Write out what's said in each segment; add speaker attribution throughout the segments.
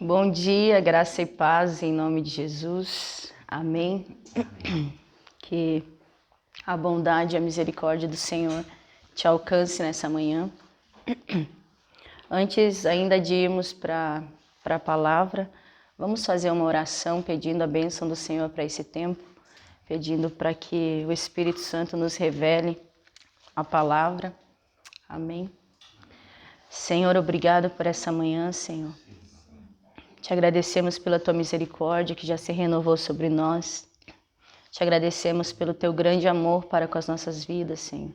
Speaker 1: Bom dia, graça e paz em nome de Jesus. Amém. Que a bondade e a misericórdia do Senhor te alcance nessa manhã. Antes ainda de irmos para a palavra, vamos fazer uma oração pedindo a bênção do Senhor para esse tempo, pedindo para que o Espírito Santo nos revele a palavra. Amém. Senhor, obrigado por essa manhã, Senhor. Te agradecemos pela tua misericórdia que já se renovou sobre nós. Te agradecemos pelo teu grande amor para com as nossas vidas, Senhor.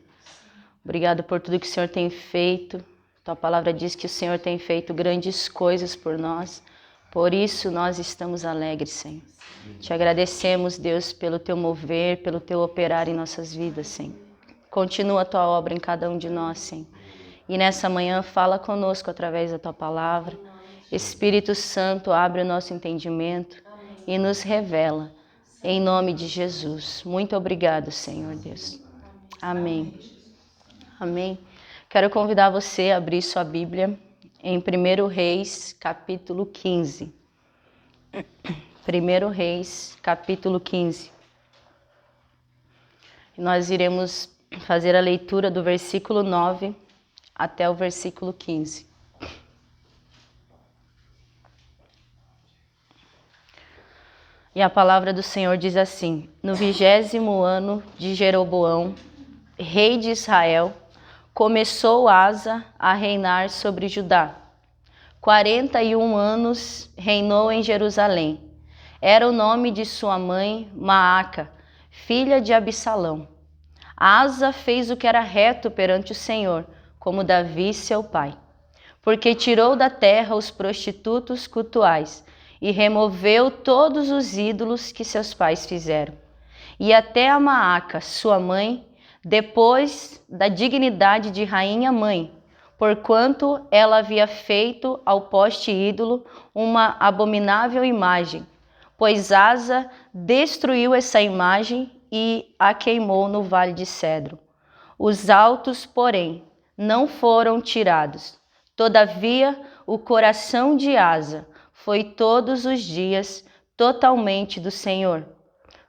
Speaker 1: Obrigado por tudo que o Senhor tem feito. Tua palavra diz que o Senhor tem feito grandes coisas por nós. Por isso nós estamos alegres, Senhor. Te agradecemos, Deus, pelo teu mover, pelo teu operar em nossas vidas, Senhor. Continua a tua obra em cada um de nós, Senhor. E nessa manhã fala conosco através da tua palavra. Espírito Santo, abre o nosso entendimento e nos revela. Em nome de Jesus. Muito obrigado, Senhor Deus. Amém. Amém. Quero convidar você a abrir sua Bíblia em 1 Reis, capítulo 15. 1 Reis, capítulo 15. Nós iremos fazer a leitura do versículo 9 até o versículo 15. E a palavra do Senhor diz assim: No 20º ano de Jeroboão, rei de Israel, começou Asa a reinar sobre Judá. 41 anos reinou em Jerusalém. Era o nome de sua mãe Maaca, filha de Absalão. Asa fez o que era reto perante o Senhor, como Davi seu pai, porque tirou da terra os prostitutos cultuais e removeu todos os ídolos que seus pais fizeram. E até a Maaca, sua mãe, depois da dignidade de rainha-mãe, porquanto ela havia feito ao poste ídolo uma abominável imagem, pois Asa destruiu essa imagem e a queimou no vale de Cedro. Os altos, porém, não foram tirados. Todavia, o coração de Asa foi todos os dias totalmente do Senhor.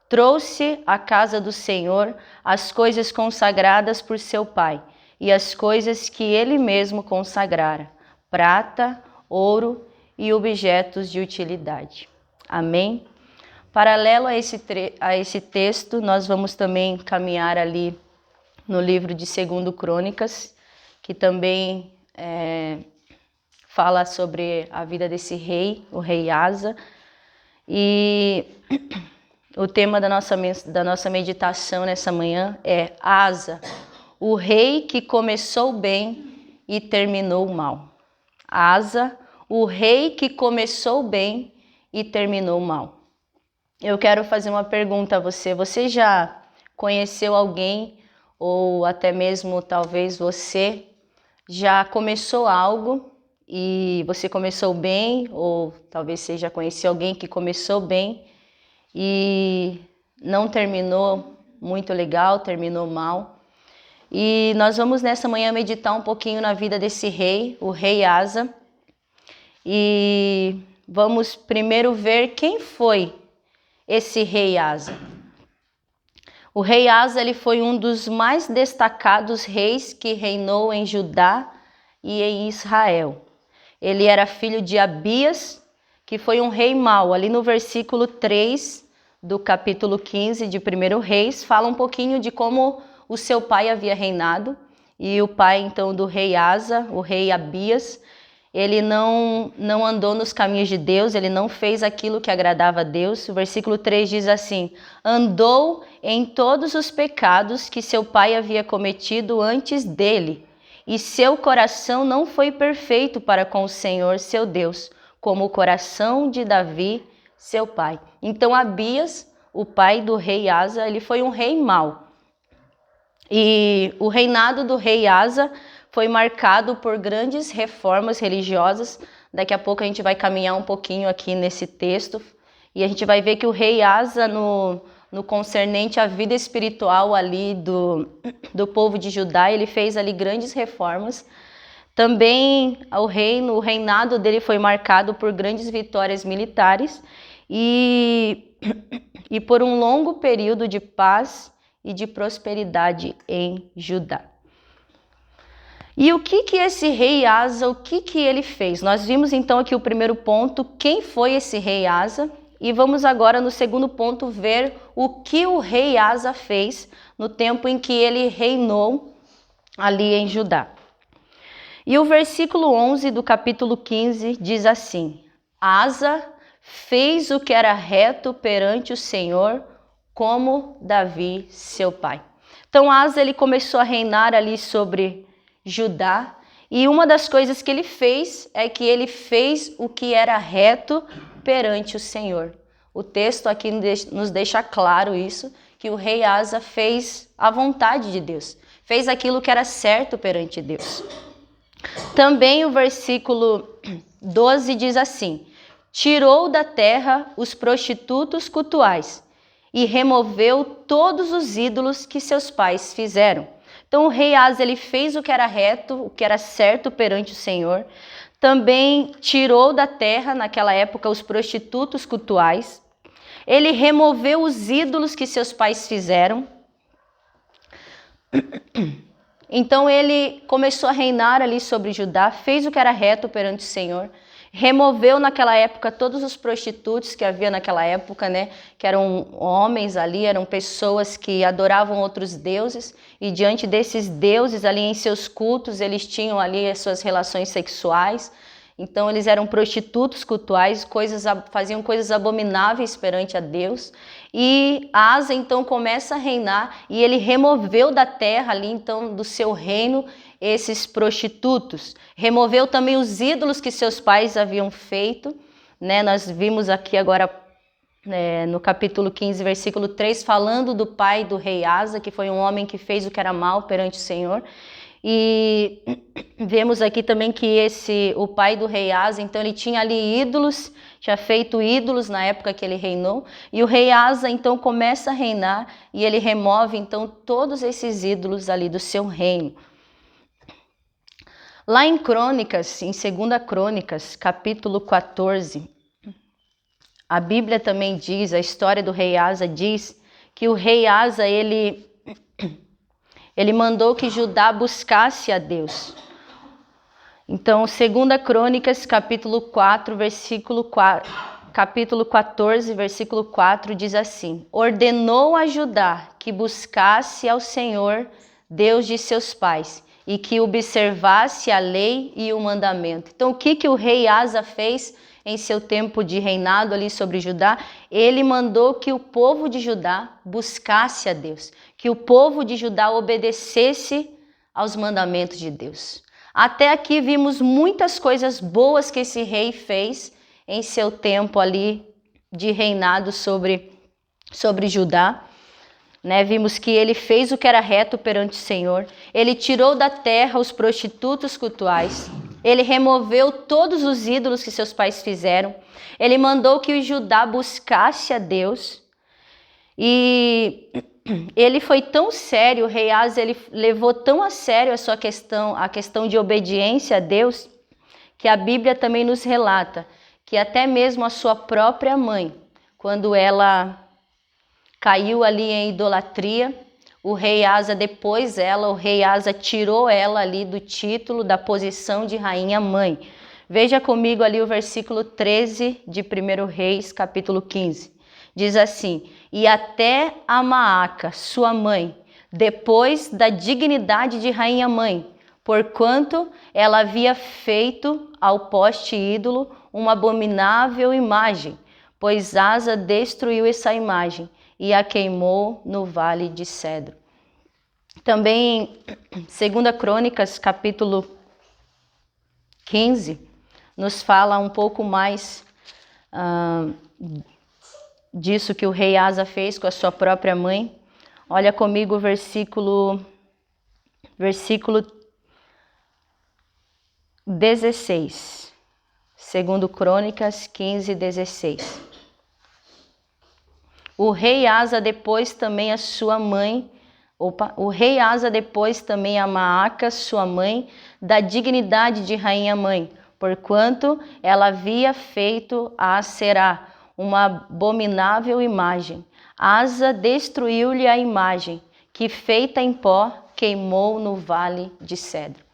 Speaker 1: Trouxe à casa do Senhor as coisas consagradas por seu pai e as coisas que ele mesmo consagrara, prata, ouro e objetos de utilidade. Amém? Paralelo a esse texto, nós vamos também caminhar ali no livro de 2 Crônicas, que também fala sobre a vida desse rei, o rei Asa. E o tema da nossa meditação nessa manhã é Asa, o rei que começou bem e terminou mal. Asa, o rei que começou bem e terminou mal. Eu quero fazer uma pergunta a você. Você já conheceu alguém, ou até mesmo talvez você já começou algo e você começou bem, ou talvez você já conheceu alguém que começou bem e não terminou muito legal, terminou mal? E nós vamos nessa manhã meditar um pouquinho na vida desse rei, o rei Asa. E vamos primeiro ver quem foi esse rei Asa. O rei Asa, ele foi um dos mais destacados reis que reinou em Judá e em Israel. Ele era filho de Abias, que foi um rei mau. Ali no versículo 3 do capítulo 15 de 1 Reis, fala um pouquinho de como o seu pai havia reinado. E o pai, então, do rei Asa, o rei Abias, ele não andou nos caminhos de Deus, ele não fez aquilo que agradava a Deus. O versículo 3 diz assim: andou em todos os pecados que seu pai havia cometido antes dele, e seu coração não foi perfeito para com o Senhor, seu Deus, como o coração de Davi, seu pai. Então Abias, o pai do rei Asa, ele foi um rei mau. E o reinado do rei Asa foi marcado por grandes reformas religiosas. Daqui a pouco a gente vai caminhar um pouquinho aqui nesse texto e a gente vai ver que o rei Asa, no concernente à vida espiritual ali do povo de Judá, ele fez ali grandes reformas. Também o reinado dele foi marcado por grandes vitórias militares e por um longo período de paz e de prosperidade em Judá. E o que esse rei Asa, o que ele fez? Nós vimos então aqui o primeiro ponto, quem foi esse rei Asa, e vamos agora no segundo ponto ver o que o rei Asa fez no tempo em que ele reinou ali em Judá. E o versículo 11 do capítulo 15 diz assim: Asa fez o que era reto perante o Senhor, como Davi, seu pai. Então Asa ele começou a reinar ali sobre Judá, e uma das coisas que ele fez é que ele fez o que era reto perante o Senhor. O texto aqui nos deixa claro isso, que o rei Asa fez a vontade de Deus, fez aquilo que era certo perante Deus. Também o versículo 12 diz assim: tirou da terra os prostitutos cultuais e removeu todos os ídolos que seus pais fizeram. Então o rei Asa ele fez o que era reto, o que era certo perante o Senhor. Também tirou da terra, naquela época, os prostitutos cultuais. Ele removeu os ídolos que seus pais fizeram. Então ele começou a reinar ali sobre Judá, fez o que era reto perante o Senhor, removeu naquela época todos os prostitutos que havia naquela época, né? Que eram homens ali, eram pessoas que adoravam outros deuses, e diante desses deuses ali em seus cultos, eles tinham ali as suas relações sexuais. Então eles eram prostitutos cultuais, faziam coisas abomináveis perante a Deus. E Asa então começa a reinar e ele removeu da terra ali então do seu reino esses prostitutos. Removeu também os ídolos que seus pais haviam feito, né? Nós vimos aqui agora no capítulo 15, versículo 3, falando do pai do rei Asa, que foi um homem que fez o que era mal perante o Senhor. E vemos aqui também que o pai do rei Asa, então ele tinha ali ídolos, tinha feito ídolos na época que ele reinou, e o rei Asa então começa a reinar e ele remove então todos esses ídolos ali do seu reino. Lá em Crônicas, em 2 Crônicas, capítulo 14, a Bíblia também diz, a história do rei Asa diz que o rei Asa ele mandou que Judá buscasse a Deus. Então, 2 Crônicas, capítulo 4, capítulo 14, versículo 4, diz assim: ordenou a Judá que buscasse ao Senhor, Deus de seus pais, e que observasse a lei e o mandamento. Então, o que o rei Asa fez em seu tempo de reinado ali sobre Judá? Ele mandou que o povo de Judá buscasse a Deus, que o povo de Judá obedecesse aos mandamentos de Deus. Até aqui vimos muitas coisas boas que esse rei fez em seu tempo ali de reinado sobre Judá. Vimos que ele fez o que era reto perante o Senhor, ele tirou da terra os prostitutos cultuais, ele removeu todos os ídolos que seus pais fizeram, ele mandou que o Judá buscasse a Deus, e ele foi tão sério, o rei Asa, ele levou tão a sério a questão de obediência a Deus, que a Bíblia também nos relata que até mesmo a sua própria mãe, quando ela caiu ali em idolatria, o rei Asa tirou ela ali do título, da posição de rainha mãe. Veja comigo ali o versículo 13 de 1 Reis, capítulo 15. Diz assim: e até a Maaca, sua mãe, depois da dignidade de rainha mãe, porquanto ela havia feito ao poste ídolo uma abominável imagem, pois Asa destruiu essa imagem e a queimou no vale de Cedro. Também, 2 Crônicas, capítulo 15, nos fala um pouco mais disso que o rei Asa fez com a sua própria mãe. Olha comigo o versículo 16. 2 Crônicas 15, 16. O rei Asa, depois também a sua mãe, O rei Asa depôs também a Maaca, sua mãe, da dignidade de rainha-mãe, porquanto ela havia feito a Aserá, uma abominável imagem. Asa destruiu-lhe a imagem, que feita em pó, queimou no vale de Cedro.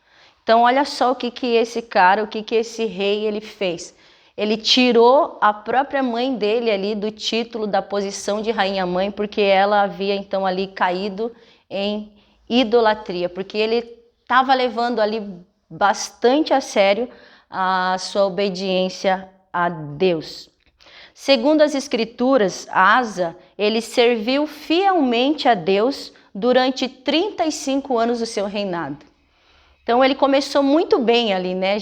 Speaker 1: Então olha só o que esse cara, o que esse rei ele fez. Ele tirou a própria mãe dele ali do título da posição de rainha-mãe, porque ela havia então ali caído em idolatria, porque ele estava levando ali bastante a sério a sua obediência a Deus. Segundo as escrituras, Asa, ele serviu fielmente a Deus durante 35 anos do seu reinado. Então ele começou muito bem ali, né?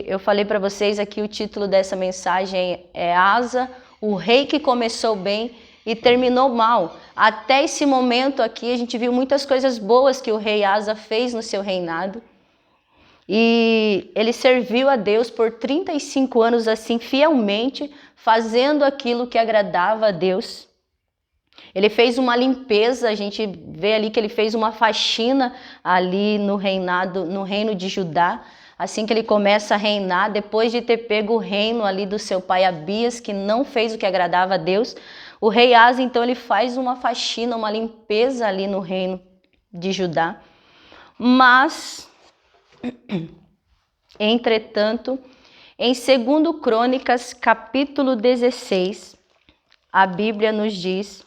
Speaker 1: Eu falei para vocês aqui, o título dessa mensagem é Asa, o rei que começou bem e terminou mal. Até esse momento aqui a gente viu muitas coisas boas que o rei Asa fez no seu reinado. E ele serviu a Deus por 35 anos assim fielmente, fazendo aquilo que agradava a Deus. Ele fez uma limpeza, a gente vê ali que ele fez uma faxina ali no reino de Judá. Assim que ele começa a reinar, depois de ter pego o reino ali do seu pai Abias, que não fez o que agradava a Deus, o rei Asa, então, ele faz uma faxina, uma limpeza ali no reino de Judá. Mas, entretanto, em 2 Crônicas, capítulo 16, a Bíblia nos diz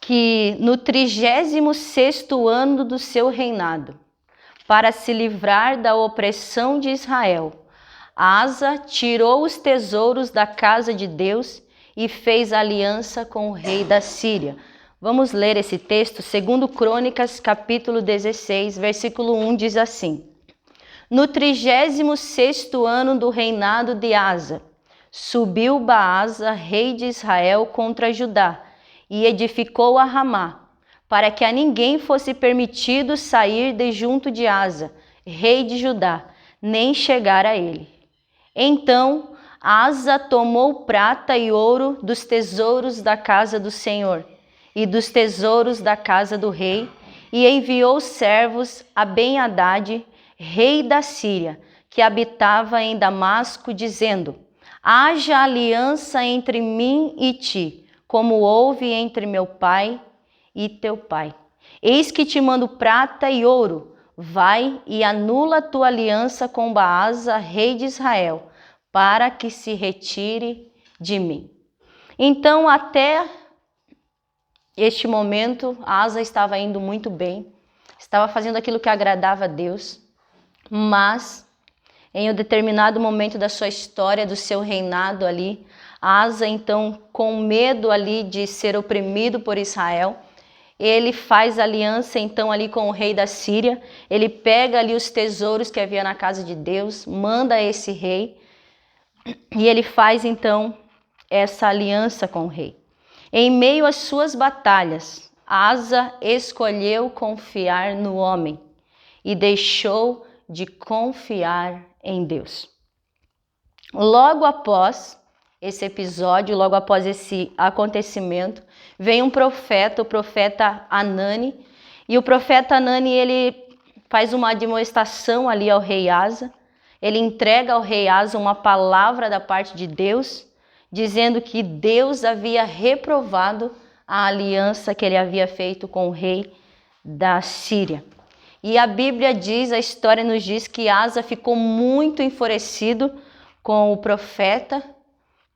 Speaker 1: que no 36º ano do seu reinado, para se livrar da opressão de Israel, Asa tirou os tesouros da casa de Deus e fez aliança com o rei da Síria. Vamos ler esse texto, 2 Crônicas, capítulo 16, versículo 1, diz assim: No 36º ano do reinado de Asa, subiu Baasa, rei de Israel, contra Judá, e edificou a Ramá, para que a ninguém fosse permitido sair de junto de Asa, rei de Judá, nem chegar a ele. Então Asa tomou prata e ouro dos tesouros da casa do Senhor e dos tesouros da casa do rei, e enviou servos a Ben-Hadad, rei da Síria, que habitava em Damasco, dizendo: Haja aliança entre mim e ti, como houve entre meu pai e teu pai. Eis que te mando prata e ouro. Vai e anula tua aliança com Baasa, rei de Israel, para que se retire de mim. Então, até este momento, Asa estava indo muito bem, estava fazendo aquilo que agradava a Deus, mas em um determinado momento da sua história, do seu reinado ali, Asa, então, com medo ali de ser oprimido por Israel, ele faz aliança então ali com o rei da Síria, ele pega ali os tesouros que havia na casa de Deus, manda esse rei, e ele faz então essa aliança com o rei. Em meio às suas batalhas, Asa escolheu confiar no homem e deixou de confiar em Deus. Logo após esse episódio, logo após esse acontecimento, vem um profeta, o profeta Anani, e o profeta Anani, ele faz uma admoestação ali ao rei Asa, ele entrega ao rei Asa uma palavra da parte de Deus, dizendo que Deus havia reprovado a aliança que ele havia feito com o rei da Síria. E a Bíblia diz, a história nos diz que Asa ficou muito enfurecido com o profeta,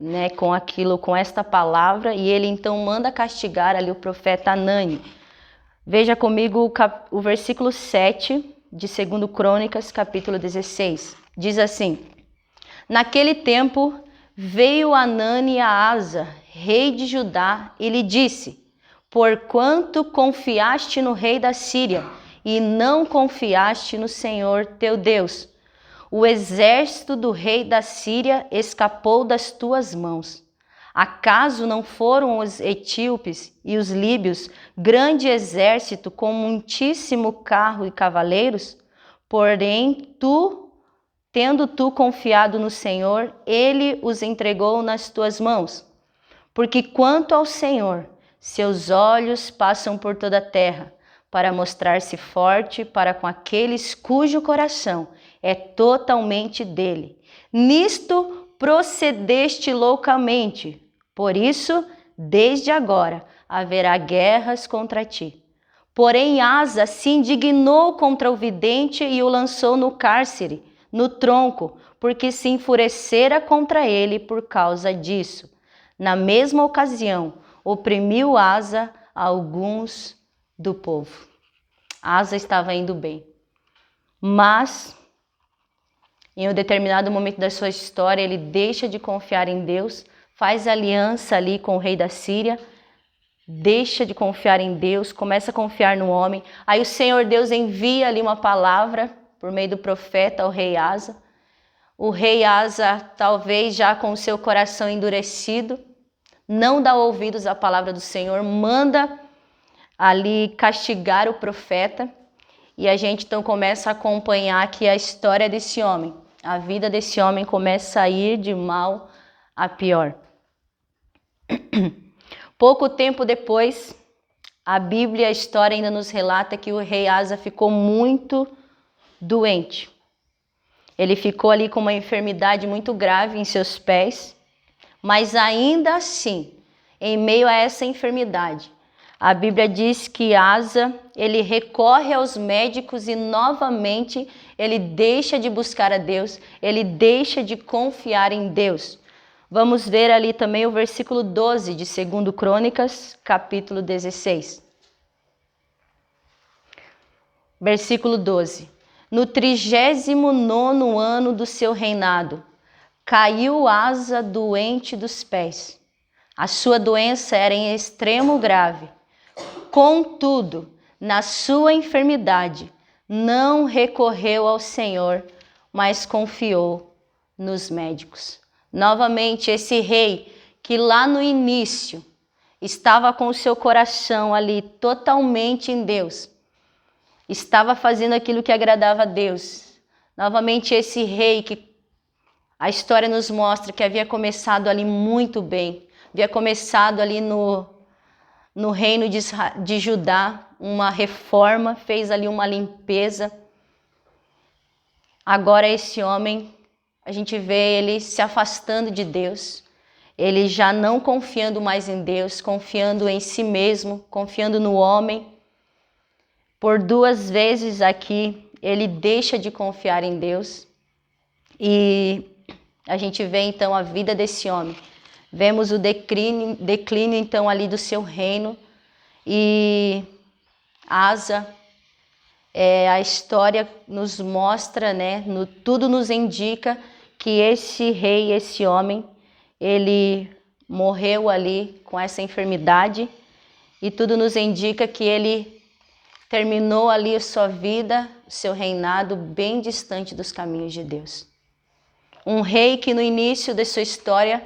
Speaker 1: né, com esta palavra, e ele então manda castigar ali o profeta Anani. Veja comigo o versículo 7 de 2 Crônicas, capítulo 16. Diz assim: Naquele tempo veio Anani a Asa, rei de Judá, e lhe disse: Porquanto confiaste no rei da Síria e não confiaste no Senhor teu Deus, o exército do rei da Síria escapou das tuas mãos. Acaso não foram os etíopes e os líbios grande exército com muitíssimo carro e cavaleiros? Porém, tendo tu confiado no Senhor, ele os entregou nas tuas mãos. Porque quanto ao Senhor, Seus olhos passam por toda a terra, para mostrar-se forte para com aqueles cujo coração é totalmente dele. Nisto procedeste loucamente, por isso, desde agora, haverá guerras contra ti. Porém, Asa se indignou contra o vidente e o lançou no cárcere, no tronco, porque se enfurecera contra ele por causa disso. Na mesma ocasião, oprimiu Asa alguns do povo. Asa estava indo bem, mas em um determinado momento da sua história, ele deixa de confiar em Deus, faz aliança ali com o rei da Síria, deixa de confiar em Deus, começa a confiar no homem. Aí o Senhor Deus envia ali uma palavra por meio do profeta ao rei Asa. O rei Asa, talvez já com o seu coração endurecido, não dá ouvidos à palavra do Senhor, manda ali castigar o profeta. E a gente então começa a acompanhar aqui a história desse homem. A vida desse homem começa a ir de mal a pior. Pouco tempo depois, a Bíblia, a história ainda nos relata que o rei Asa ficou muito doente. Ele ficou ali com uma enfermidade muito grave em seus pés, mas ainda assim, em meio a essa enfermidade, a Bíblia diz que Asa, ele recorre aos médicos e novamente ele deixa de buscar a Deus, ele deixa de confiar em Deus. Vamos ver ali também o versículo 12 de 2 Crônicas, capítulo 16. Versículo 12. No 39º ano do seu reinado, caiu Asa doente dos pés. A sua doença era em extremo grave. Contudo, na sua enfermidade, não recorreu ao Senhor, mas confiou nos médicos. Novamente, esse rei que lá no início estava com o seu coração ali totalmente em Deus, estava fazendo aquilo que agradava a Deus. Novamente, esse rei que a história nos mostra que havia começado ali muito bem, havia começado ali no reino de Judá, uma reforma, fez ali uma limpeza. Agora esse homem, a gente vê ele se afastando de Deus, ele já não confiando mais em Deus, confiando em si mesmo, confiando no homem. Por 2 vezes aqui, ele deixa de confiar em Deus e a gente vê então a vida desse homem. Vemos o declínio então ali do seu reino e Asa, a história nos mostra, né? Tudo nos indica que esse rei, esse homem, ele morreu ali com essa enfermidade e tudo nos indica que ele terminou ali a sua vida, o seu reinado bem distante dos caminhos de Deus. Um rei que no início de sua história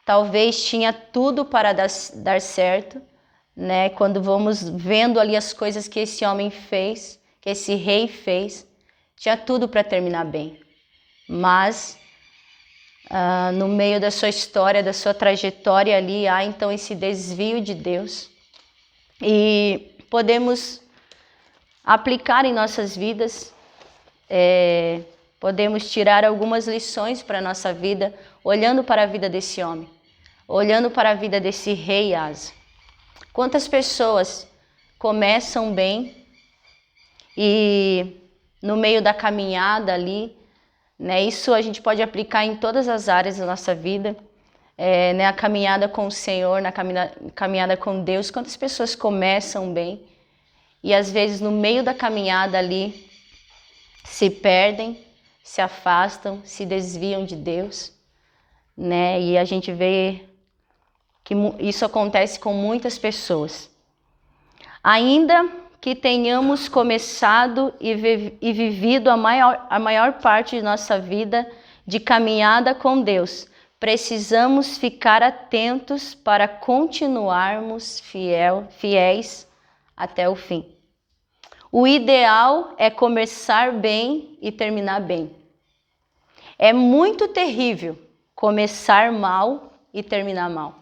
Speaker 1: talvez tinha tudo para dar certo, né? Quando vamos vendo ali as coisas que esse homem fez, que esse rei fez, tinha tudo para terminar bem. Mas no meio da sua história, da sua trajetória ali, há então esse desvio de Deus. E podemos aplicar em nossas vidas, podemos tirar algumas lições para a nossa vida, olhando para a vida desse homem, olhando para a vida desse rei Asa. Quantas pessoas começam bem e no meio da caminhada ali, né, isso a gente pode aplicar em todas as áreas da nossa vida, né, a caminhada com o Senhor, na caminhada com Deus, quantas pessoas começam bem e às vezes no meio da caminhada ali se perdem, se afastam, se desviam de Deus, né? E a gente vê que isso acontece com muitas pessoas. Ainda que tenhamos começado e vivido a maior parte de nossa vida de caminhada com Deus, precisamos ficar atentos para continuarmos fiéis até o fim. O ideal é começar bem e terminar bem. É muito terrível começar mal e terminar mal.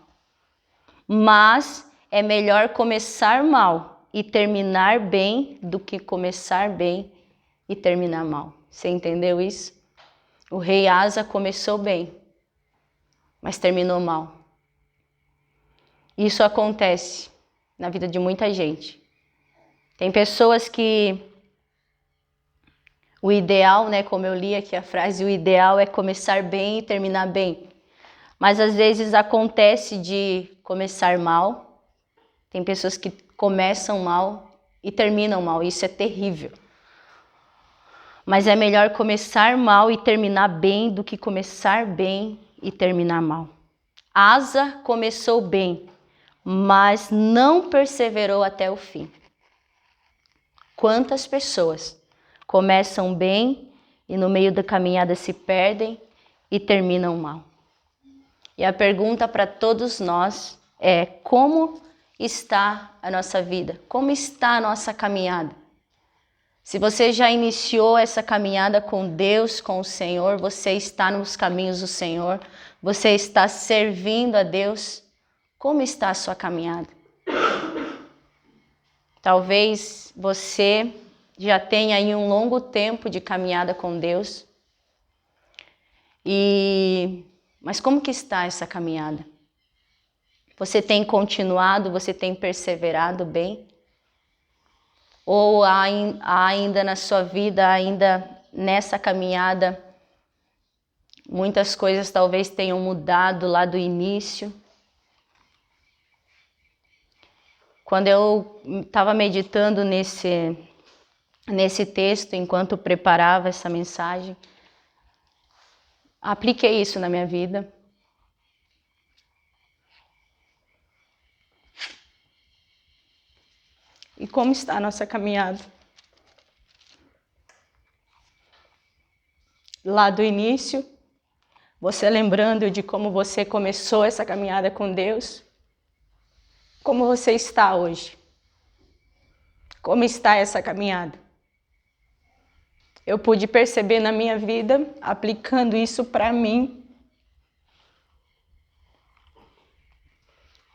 Speaker 1: Mas É melhor começar mal e terminar bem do que começar bem e terminar mal. Você entendeu isso? O rei Asa começou bem, mas terminou mal. Isso acontece na vida de muita gente. Tem pessoas que o ideal, né, como eu li aqui a frase, o ideal é começar bem e terminar bem. Mas às vezes acontece de começar mal. Tem pessoas que começam mal e terminam mal. Isso é terrível. Mas é melhor começar mal e terminar bem do que começar bem e terminar mal. Asa começou bem, mas não perseverou até o fim. Quantas pessoas começam bem e no meio da caminhada se perdem e terminam mal? E a pergunta para todos nós é: como está a nossa vida? Como está a nossa caminhada? Se você já iniciou essa caminhada com Deus, com o Senhor, você está nos caminhos do Senhor, você está servindo a Deus, como está a sua caminhada? Talvez você já tenha aí um longo tempo de caminhada com Deus. Mas como que está essa caminhada? Você tem continuado, você tem perseverado bem? Ou há ainda na sua vida, ainda nessa caminhada, muitas coisas talvez tenham mudado lá do início? Quando eu estava meditando nesse texto, enquanto preparava essa mensagem, apliquei isso na minha vida. E como está a nossa caminhada? Lá do início, você lembrando de como você começou essa caminhada com Deus? Como você está hoje? Como está essa caminhada? Eu pude perceber na minha vida, aplicando isso para mim,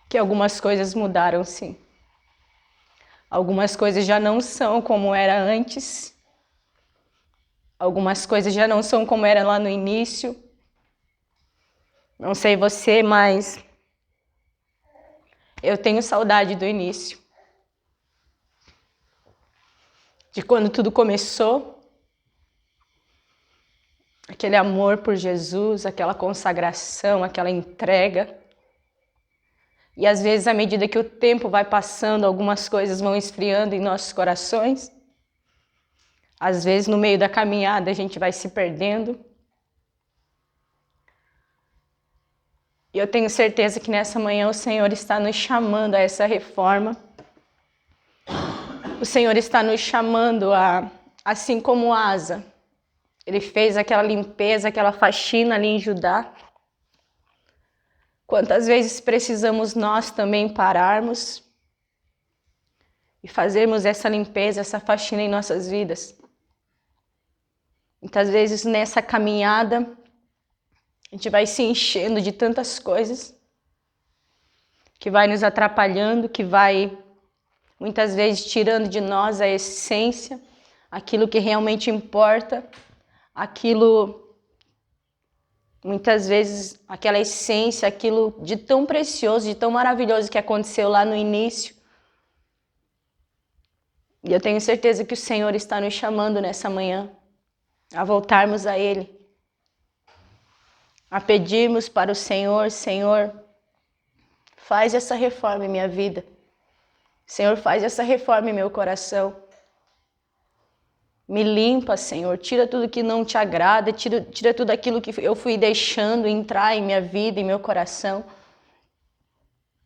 Speaker 1: que algumas coisas mudaram, sim. Algumas coisas já não são como era antes. Algumas coisas já não são como era lá no início. Não sei você, mas eu tenho saudade do início. De quando tudo começou. Aquele amor por Jesus, aquela consagração, aquela entrega. E às vezes, à medida que o tempo vai passando, algumas coisas vão esfriando em nossos corações. Às vezes, no meio da caminhada, a gente vai se perdendo. E eu tenho certeza que nessa manhã o Senhor está nos chamando a essa reforma. O Senhor está nos chamando assim como Asa. Ele fez aquela limpeza, aquela faxina ali em Judá. Quantas vezes precisamos nós também pararmos e fazermos essa limpeza, essa faxina em nossas vidas? Muitas vezes nessa caminhada a gente vai se enchendo de tantas coisas que vai nos atrapalhando, que vai muitas vezes tirando de nós a essência, aquilo que realmente importa, aquilo, muitas vezes, aquela essência, aquilo de tão precioso, de tão maravilhoso que aconteceu lá no início. E eu tenho certeza que o Senhor está nos chamando nessa manhã a voltarmos a Ele, a pedirmos para o Senhor: Senhor, faz essa reforma em minha vida. Senhor, faz essa reforma em meu coração. Me limpa, Senhor, tira tudo que não te agrada, tira tudo aquilo que eu fui deixando entrar em minha vida, em meu coração.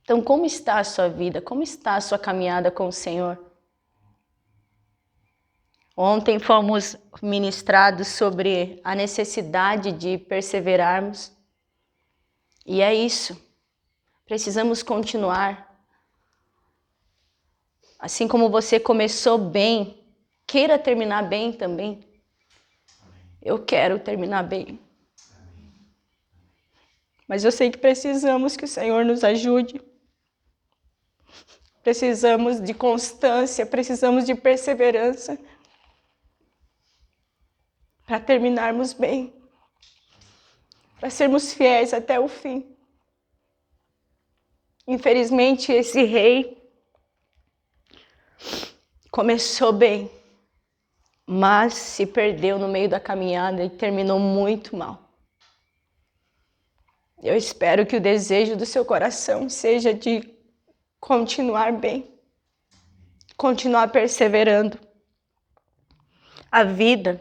Speaker 1: Então, como está a sua vida? Como está a sua caminhada com o Senhor? Ontem fomos ministrados sobre a necessidade de perseverarmos. E é isso. Precisamos continuar. Assim como você começou bem, queira terminar bem também. Eu quero terminar bem. Mas eu sei que precisamos que o Senhor nos ajude.
Speaker 2: Precisamos de constância, precisamos de perseverança para terminarmos bem, para sermos fiéis até o fim. Infelizmente, esse rei começou bem, mas se perdeu no meio da caminhada e terminou muito mal. Eu espero que o desejo do seu coração seja de continuar bem, continuar perseverando. A vida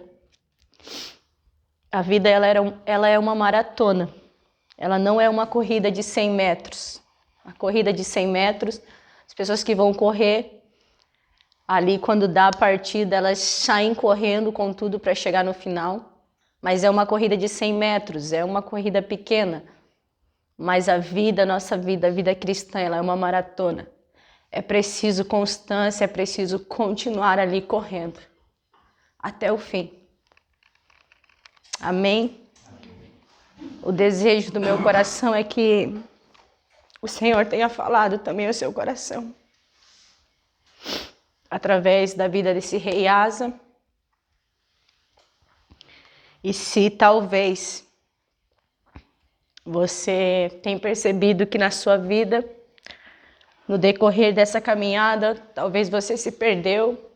Speaker 2: ela é uma maratona, ela não é uma corrida de 100 metros. A corrida de 100 metros, as pessoas que vão correr, ali quando dá a partida, elas saem correndo com tudo para chegar no final. Mas é uma corrida de 100 metros, é uma corrida pequena. Mas a nossa vida, a vida cristã, ela é uma maratona. É preciso constância, é preciso continuar ali correndo até o fim. Amém? O desejo do meu coração é que o Senhor tenha falado também ao seu coração. Através da vida desse rei Asa. E se talvez você tenha percebido que na sua vida, no decorrer dessa caminhada, talvez você se perdeu.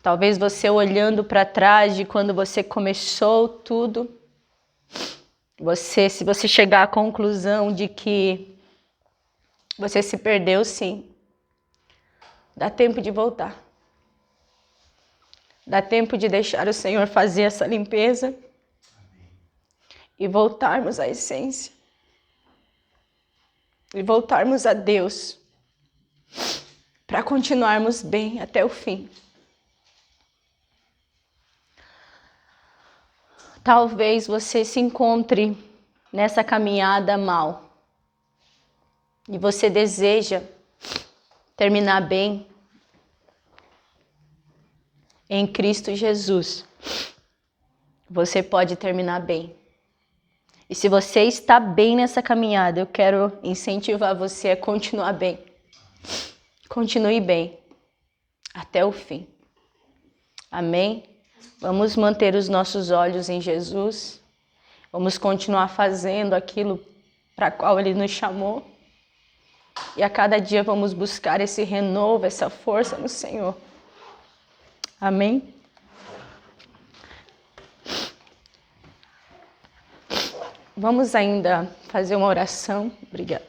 Speaker 2: Talvez você olhando para trás de quando você começou tudo, se você chegar à conclusão de que você se perdeu, sim, dá tempo de voltar. Dá tempo de deixar o Senhor fazer essa limpeza e voltarmos à essência. E voltarmos a Deus para continuarmos bem até o fim. Talvez você se encontre nessa caminhada mal e você deseja terminar bem em Cristo Jesus. Você pode terminar bem. E se você está bem nessa caminhada, eu quero incentivar você a continuar bem. Continue bem até o fim. Amém? Vamos manter os nossos olhos em Jesus. Vamos continuar fazendo aquilo para qual Ele nos chamou. E a cada dia vamos buscar esse renovo, essa força no Senhor. Amém? Vamos ainda fazer uma oração. Obrigada.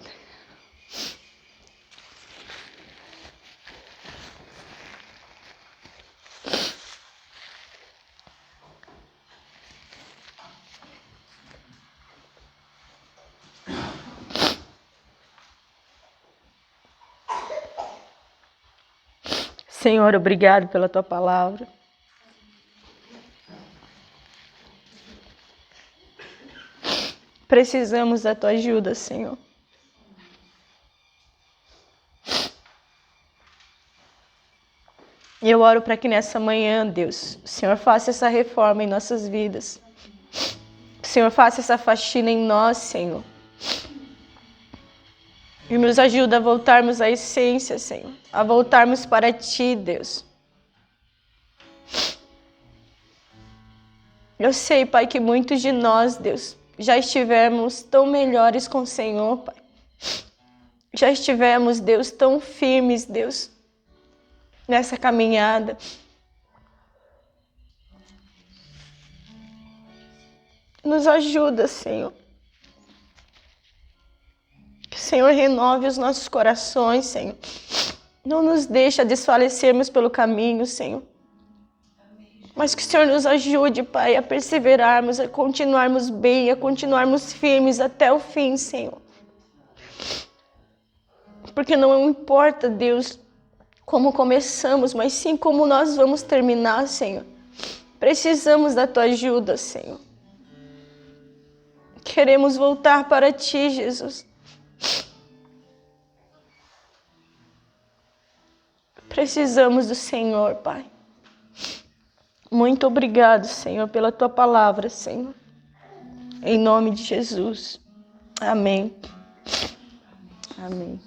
Speaker 2: Senhor, obrigado pela Tua palavra. Precisamos da Tua ajuda, Senhor. E eu oro para que nessa manhã, Deus, o Senhor faça essa reforma em nossas vidas. O Senhor faça essa faxina em nós, Senhor. E nos ajuda a voltarmos à essência, Senhor. A voltarmos para Ti, Deus. Eu sei, Pai, que muitos de nós, Deus, já estivemos tão melhores com o Senhor, Pai. Já estivemos, Deus, tão firmes, Deus, nessa caminhada. Nos ajuda, Senhor. Que o Senhor renove os nossos corações, Senhor. Não nos deixa desfalecermos pelo caminho, Senhor. Mas que o Senhor nos ajude, Pai, a perseverarmos, a continuarmos bem, a continuarmos firmes até o fim, Senhor. Porque não importa, Deus, como começamos, mas sim como nós vamos terminar, Senhor. Precisamos da Tua ajuda, Senhor. Queremos voltar para Ti, Jesus. Precisamos do Senhor, Pai. Muito obrigado, Senhor, pela Tua palavra, Senhor. Em nome de Jesus. Amém. Amém.